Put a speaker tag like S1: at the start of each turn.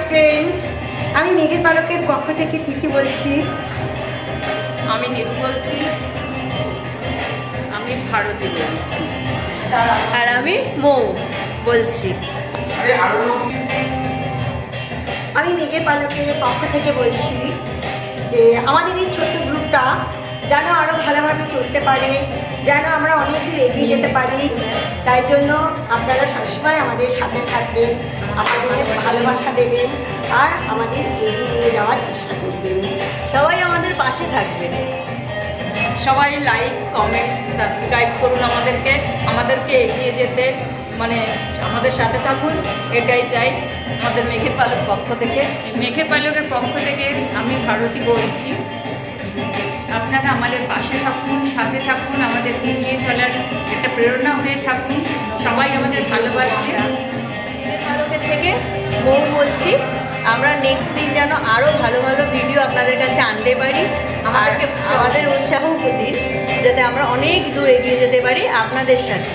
S1: Friends, আমি মেঘের পালকের পক্ষ থেকে তিথি বলছি।
S2: আমি নীরু বলছি। আমি ভারতী বলছি।
S3: আর আমি মৌ বলছি।
S1: আমি মেঘের পালকের পক্ষ থেকে বলছি যে আমাদের এই ছোট্ট গ্রুপটা যেন আরও ভালোভাবে চলতে পারে, যেন আমরা অনেক দূর এগিয়ে যেতে পারি। তাই জন্য আপনারা সবসময় আমাদের সাথে থাকবেন, আমাদের ভালোবাসা দেবেন আর আমাদের এগিয়ে নিয়ে যাওয়ার চেষ্টা করবেন।
S3: সবাই আমাদের পাশে থাকবেন।
S2: সবাই লাইক, কমেন্ট, সাবস্ক্রাইব করুন আমাদেরকে এগিয়ে যেতে, মানে আমাদের সাথে থাকুন, এটাই চাই আমাদের মেঘের পালক পক্ষ থেকে। মেঘের পালকের পক্ষ থেকে আমি ভারতী বলছি। আপনারা আমাদের পাশে থাকুন, সাথে থাকুন, আমাদের এগিয়ে চলার একটা প্রেরণা হয়ে থাকুন। সবাই আমাদের ভালোবাসে।
S3: মেঘের পালকের থেকে মৌ বলছি। আমরা নেক্সট দিন যেন আরও ভালো ভালো ভিডিও আপনাদের কাছে আনতে পারি, আর আমাদের উৎসাহ দিন যাতে আমরা অনেক দূর এগিয়ে যেতে পারি আপনাদের সাথে।